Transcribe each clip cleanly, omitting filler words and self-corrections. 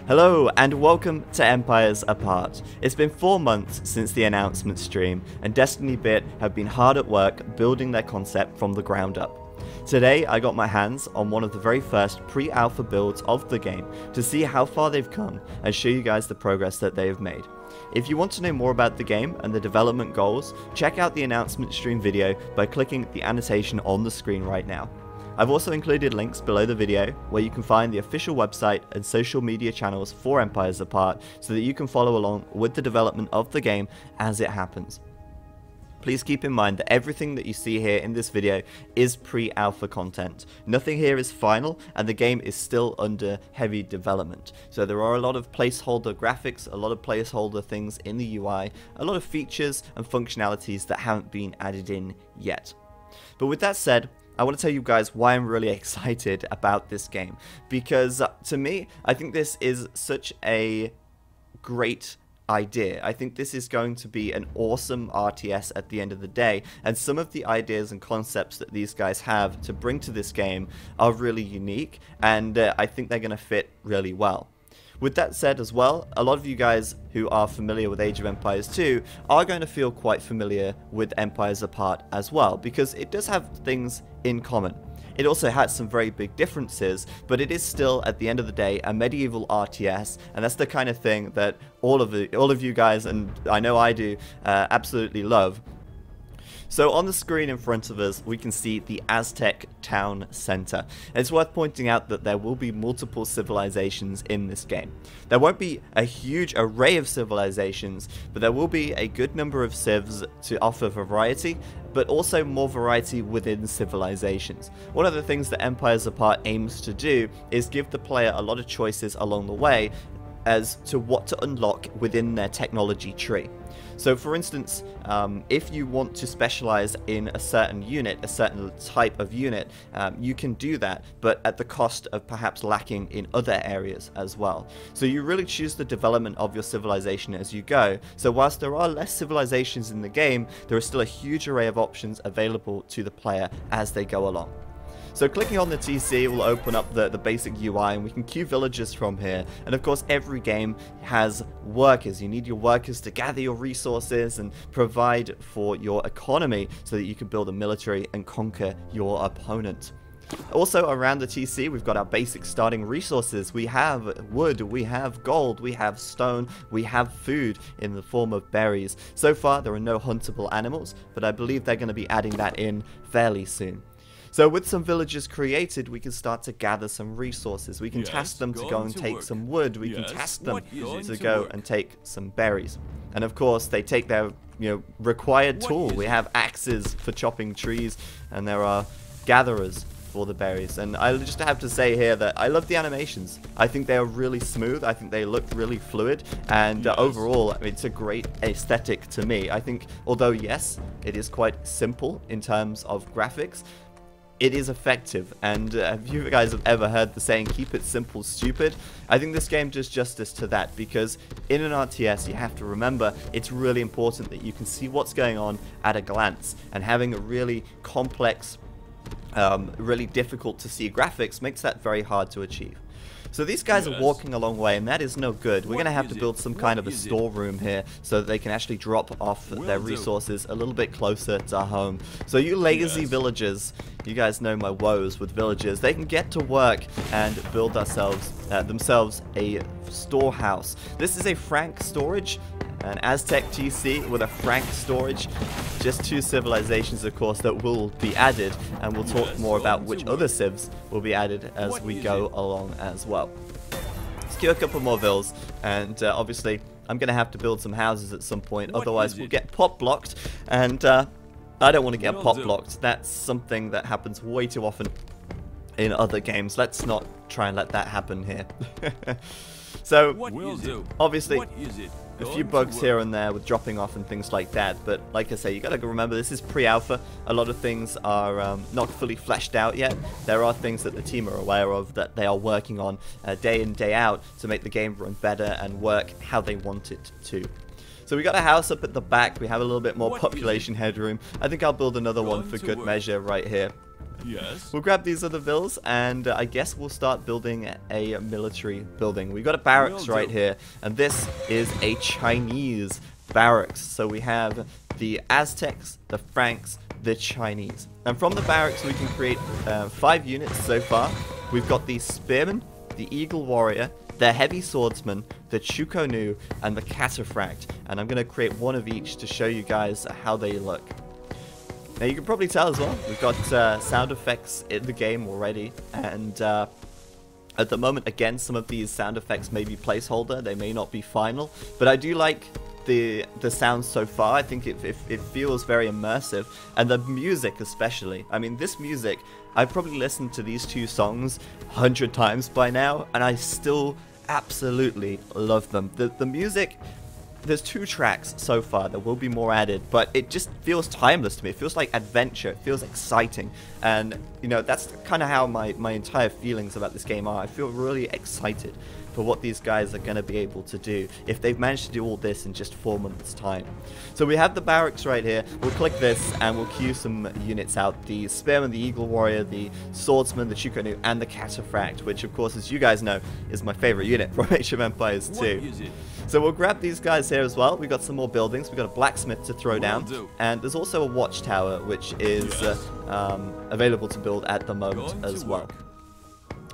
Hello and welcome to Empires Apart. It's been 4 months since the announcement stream, and Destiny Bit have been hard at work building their concept from the ground up. Today I got my hands on one of the very first pre-alpha builds of the game to see how far they've come and show you guys the progress that they have made. If you want to know more about the game and the development goals, check out the announcement stream video by clicking the annotation on the screen right now. I've also included links below the video where you can find the official website and social media channels for Empires Apart so that you can follow along with the development of the game as it happens. Please keep in mind that everything that you see here in this video is pre-alpha content. Nothing here is final and the game is still under heavy development. So there are a lot of placeholder graphics, a lot of placeholder things in the UI, a lot of features and functionalities that haven't been added in yet. But with that said, I want to tell you guys why I'm really excited about this game, because to me, I think this is such a great idea. I think this is going to be an awesome RTS at the end of the day, and some of the ideas and concepts that these guys have to bring to this game are really unique, and I think they're going to fit really well. With that said as well, a lot of you guys who are familiar with Age of Empires 2 are going to feel quite familiar with Empires Apart as well, because it does have things in common. It also has some very big differences, but it is still, at the end of the day, a medieval RTS, and that's the kind of thing that all of you guys, and I know I do, absolutely love. So on the screen in front of us, we can see the Aztec town center. It's worth pointing out that there will be multiple civilizations in this game. There won't be a huge array of civilizations, but there will be a good number of civs to offer variety, but also more variety within civilizations. One of the things that Empires Apart aims to do is give the player a lot of choices along the way as to what to unlock within their technology tree. So for instance, if you want to specialize in a certain unit, a certain type of unit, you can do that, but at the cost of perhaps lacking in other areas as well. So you really choose the development of your civilization as you go. So whilst there are less civilizations in the game, there is still a huge array of options available to the player as they go along. So clicking on the TC will open up the basic UI, and we can queue villagers from here. And of course every game has workers. You need your workers to gather your resources and provide for your economy so that you can build a military and conquer your opponent. Also around the TC we've got our basic starting resources. We have wood, we have gold, we have stone, we have food in the form of berries. So far there are no huntable animals, but I believe they're going to be adding that in fairly soon. So with some villagers created, we can start to gather some resources. We can task them to go and take some wood. We can task them to go and take some berries. And of course, they take their required tool. We have axes for chopping trees, and there are gatherers for the berries. And I just have to say here that I love the animations. I think they are really smooth. I think they look really fluid, and overall, I mean, it's a great aesthetic to me. I think, although yes, it is quite simple in terms of graphics, it is effective, and if you guys have ever heard the saying, keep it simple, stupid, I think this game does justice to that, because in an RTS you have to remember it's really important that you can see what's going on at a glance, and having a really complex, really difficult to see graphics makes that very hard to achieve. So these guys are walking a long way, and that is no good. We're going to have to build some kind of a storeroom here so that they can actually drop off their resources a little bit closer to home. So you lazy villagers, you guys know my woes with villagers. They can get to work and build themselves a storehouse. This is a Frank storage, an Aztec TC with a Frank storage. Just 2 civilizations, of course, that will be added, and we'll talk more about which other civs will be added as we go along as well. Let's queue a couple more vills, and obviously I'm going to have to build some houses at some point, otherwise we'll get pop blocked, and I don't want to get pop blocked. That's something that happens way too often in other games. Let's not try and let that happen here. So, obviously, a few bugs here and there with dropping off and things like that, but like I say, you gotta remember this is pre-alpha. A lot of things are not fully fleshed out yet. There are things that the team are aware of that they are working on day in, day out to make the game run better and work how they want it to. So we got a house up at the back. We have a little bit more population headroom. I think I'll build another one for good measure right here. Yes. We'll grab these other villas, and I guess we'll start building a military building. We got a barracks right here, and this is a Chinese barracks. So we have the Aztecs, the Franks, the Chinese. And from the barracks we can create 5 units so far. We've got the Spearman, the Eagle Warrior, the Heavy Swordsman, the Chukonu, and the Cataphract. And I'm going to create one of each to show you guys how they look. Now you can probably tell as well, we've got sound effects in the game already, and at the moment, again, some of these sound effects may be placeholder, they may not be final, but I do like the sound so far. I think it feels very immersive, and the music especially. I mean, this music, I've probably listened to these 2 songs 100 times by now, and I still absolutely love them. The music, there's 2 tracks so far, there will be more added, but it just feels timeless to me. It feels like adventure, it feels exciting, and you know, that's kind of how my entire feelings about this game are. I feel really excited for what these guys are going to be able to do if they've managed to do all this in just 4 months time. So we have the barracks right here. We'll click this and we'll queue some units out. The Spearman, the Eagle Warrior, the Swordsman, the Chukonu, and the Cataphract, which of course, as you guys know, is my favorite unit from Age of Empires 2. So we'll grab these guys here as well. We've got some more buildings. We've got a blacksmith to throw down, and there's also a watchtower which is available to build at the moment as well.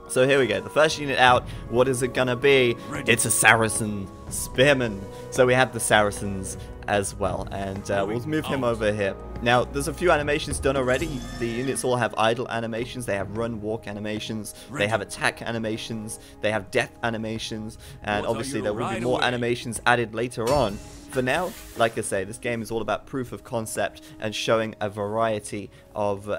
So here we go, the first unit out. What is it gonna be? It's a Saracen Spearman. So we have the Saracens as well, and we'll move him over here. Now, there's a few animations done already. The units all have idle animations. They have run, walk animations. They have attack animations. They have death animations, and obviously there will be more animations added later on. For now, like I say, this game is all about proof of concept and showing a variety of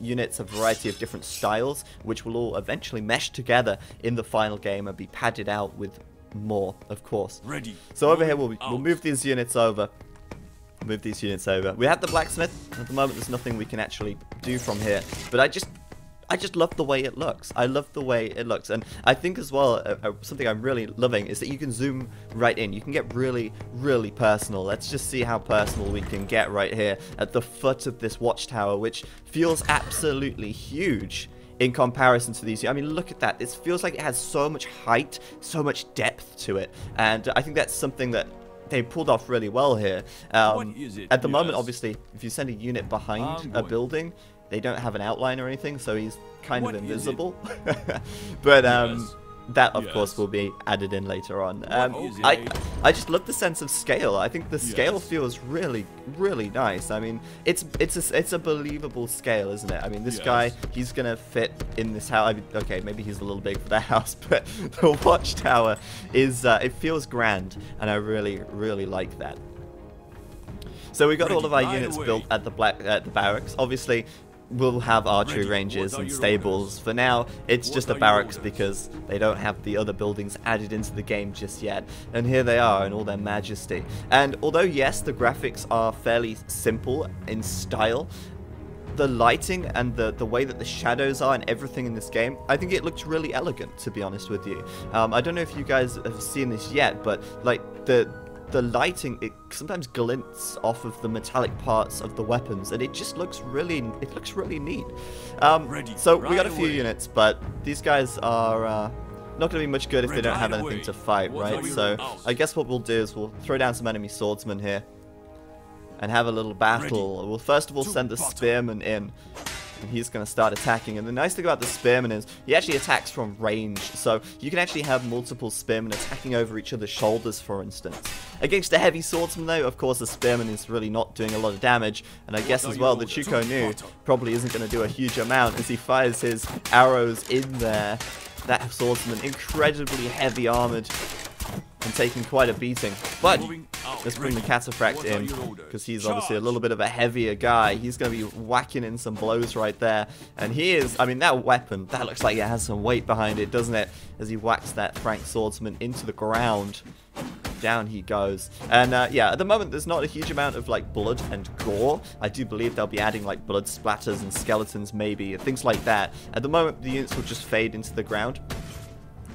units, a variety of different styles, which will all eventually mesh together in the final game and be padded out with more, of course. Ready. So over here, we'll move these units over. Move these units over. We have the blacksmith. At the moment, there's nothing we can actually do from here, but I just love the way it looks. I love the way it looks. And I think as well, something I'm really loving is that you can zoom right in. You can get really, really personal. Let's just see how personal we can get right here at the foot of this watchtower, which feels absolutely huge in comparison to these. I mean, look at that. This feels like it has so much height, so much depth to it. And I think that's something that they pulled off really well here. At the moment, obviously, if you send a unit behind a building, they don't have an outline or anything, so he's kind of invisible. But that, of course, will be added in later on. I just love the sense of scale. I think the scale feels really, really nice. I mean, it's a believable scale, isn't it? I mean, this guy, he's gonna fit in this house. I mean, okay, maybe he's a little big for that house, but the watchtower is it feels grand, and I really, really like that. So we got all of our units built at the barracks. Obviously, we'll have archery ranges and stables. For now, it's just a barracks because they don't have the other buildings added into the game just yet. And here they are in all their majesty. And although, yes, the graphics are fairly simple in style, the lighting and the way that the shadows are and everything in this game, I think it looks really elegant, to be honest with you. I don't know if you guys have seen this yet, but like the lighting, it sometimes glints off of the metallic parts of the weapons, and it just looks really, neat. So we got a few units, but these guys are not going to be much good if they don't have anything to fight, right? So I guess what we'll do is we'll throw down some enemy swordsmen here and have a little battle. We'll first of all send the spearman in, and he's going to start attacking. And the nice thing about the spearman is he actually attacks from range, so you can actually have multiple spearmen attacking over each other's shoulders, for instance. Against a heavy swordsman, though, of course, the spearman is really not doing a lot of damage, and I guess as well the Chukonu probably isn't going to do a huge amount as he fires his arrows in there. That swordsman, incredibly heavy armored and taking quite a beating. But let's bring the Cataphract in, because he's obviously a little bit of a heavier guy. He's going to be whacking in some blows right there. And he is, I mean, that weapon, that looks like it has some weight behind it, doesn't it? As he whacks that Frank swordsman into the ground. Down he goes. And yeah, at the moment there's not a huge amount of like blood and gore. I do believe they'll be adding like blood splatters and skeletons maybe, things like that. At the moment the units will just fade into the ground.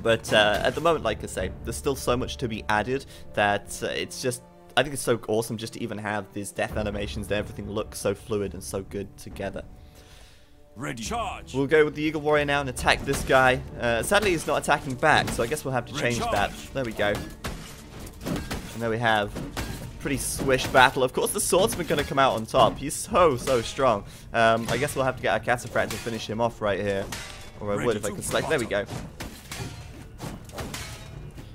But at the moment, like I say, there's still so much to be added that it's just, I think it's so awesome just to even have these death animations and everything looks so fluid and so good together. Ready. Charge. We'll go with the Eagle Warrior now and attack this guy. Sadly, he's not attacking back, so I guess we'll have to change that. There we go. And there we have a pretty swish battle. Of course, the Swordsman's going to come out on top. He's so strong. I guess we'll have to get our Cataphract to finish him off right here. Or I would if I could select. There we go.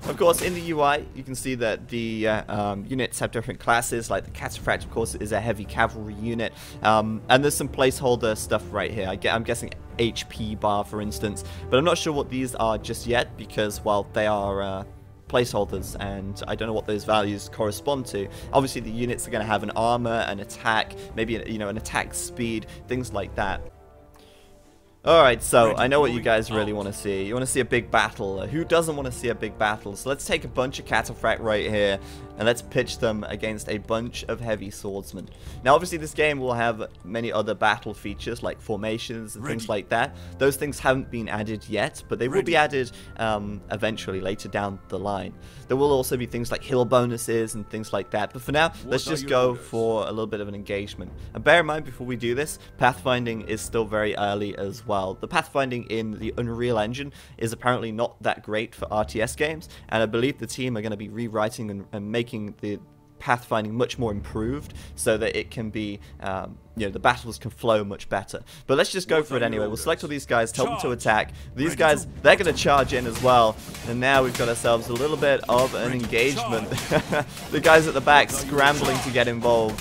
Of course, in the UI, you can see that the units have different classes, like the Cataphract, of course, is a heavy cavalry unit, and there's some placeholder stuff right here. I'm guessing HP bar, for instance, but I'm not sure what these are just yet, because, well, they are placeholders, and I don't know what those values correspond to. Obviously, the units are going to have an armor, an attack, maybe, an attack speed, things like that. Alright, so I know what you guys really want to see. You want to see a big battle. Who doesn't want to see a big battle? So let's take a bunch of Cataphract right here, and let's pitch them against a bunch of heavy swordsmen. Now, obviously, this game will have many other battle features, like formations and things like that. Those things haven't been added yet, but they will be added eventually, later down the line. There will also be things like hill bonuses and things like that. But for now, let's just go for a little bit of an engagement. And bear in mind, before we do this, pathfinding is still very early as well. The pathfinding in the Unreal Engine is apparently not that great for RTS games, and I believe the team are going to be rewriting and making the pathfinding much more improved so that it can be, the battles can flow much better. But let's just go for it anyway. We'll select all these guys, tell them to attack. These guys, they're going to charge in as well, and now we've got ourselves a little bit of an engagement. The guys at the back scrambling to get involved.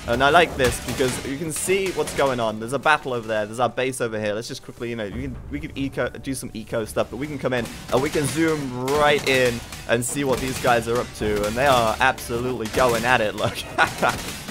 And I like this because you can see what's going on. There's a battle over there. There's our base over here. Let's just quickly, we could do some eco stuff, but we can come in and we can zoom right in and see what these guys are up to. And they are absolutely going at it. Look,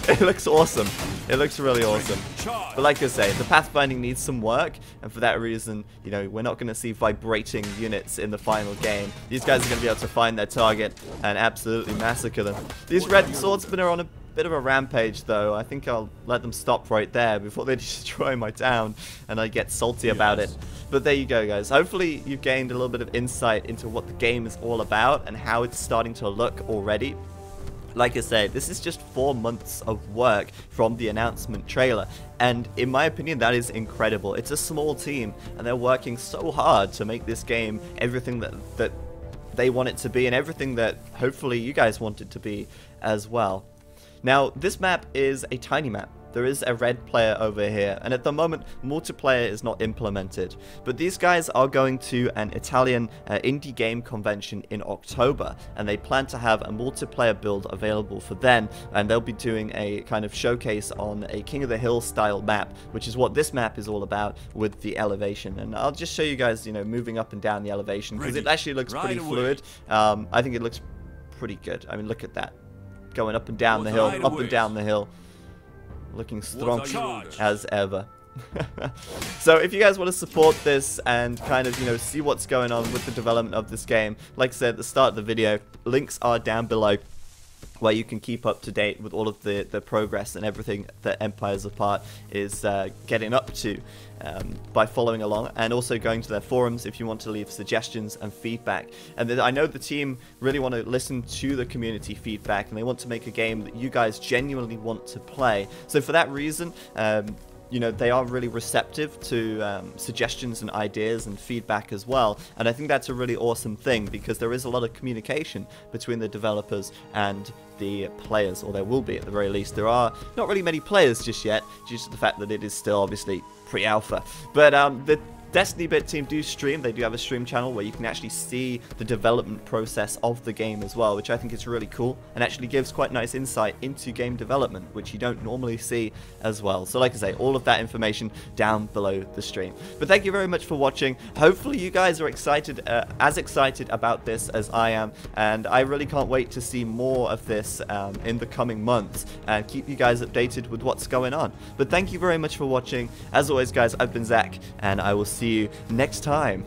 it looks awesome. It looks really awesome. But like I say, the pathfinding needs some work, and for that reason, we're not going to see vibrating units in the final game. These guys are going to be able to find their target and absolutely massacre them. These red swordsmen are on a bit of a rampage, though. I think I'll let them stop right there before they destroy my town and I get salty about it. But there you go, guys. Hopefully you've gained a little bit of insight into what the game is all about and how it's starting to look already. Like I said, this is just 4 months of work from the announcement trailer, and in my opinion, that is incredible. It's a small team, and they're working so hard to make this game everything that they want it to be, and everything that hopefully you guys want it to be as well. Now, this map is a tiny map. There is a red player over here, and at the moment, multiplayer is not implemented. But these guys are going to an Italian indie game convention in October, and they plan to have a multiplayer build available for then, and they'll be doing a kind of showcase on a King of the Hill style map, which is what this map is all about with the elevation. And I'll just show you guys, moving up and down the elevation, because it actually looks pretty fluid. I think it looks pretty good. I mean, look at that. Going up and down the hill, up and down the hill. Looking strong as ever. So if you guys want to support this and kind of, see what's going on with the development of this game, like I said at the start of the video, links are down below where you can keep up to date with all of the progress and everything that Empires Apart is getting up to by following along, and also going to their forums if you want to leave suggestions and feedback. And I know the team really want to listen to the community feedback, and they want to make a game that you guys genuinely want to play. So for that reason, they are really receptive to suggestions and ideas and feedback as well. And I think that's a really awesome thing, because there is a lot of communication between the developers and the players, or there will be at the very least. There are not really many players just yet, due to the fact that it is still obviously pre-alpha. But the Destiny Bit team do stream. They do have a stream channel where you can actually see the development process of the game as well, which I think is really cool and actually gives quite nice insight into game development, which you don't normally see as well. So like I say, all of that information down below the stream. But thank you very much for watching. Hopefully you guys are excited, as excited about this as I am, and I really can't wait to see more of this in the coming months and keep you guys updated with what's going on. But thank you very much for watching. As always, guys, I've been Zach, and I will see you next time.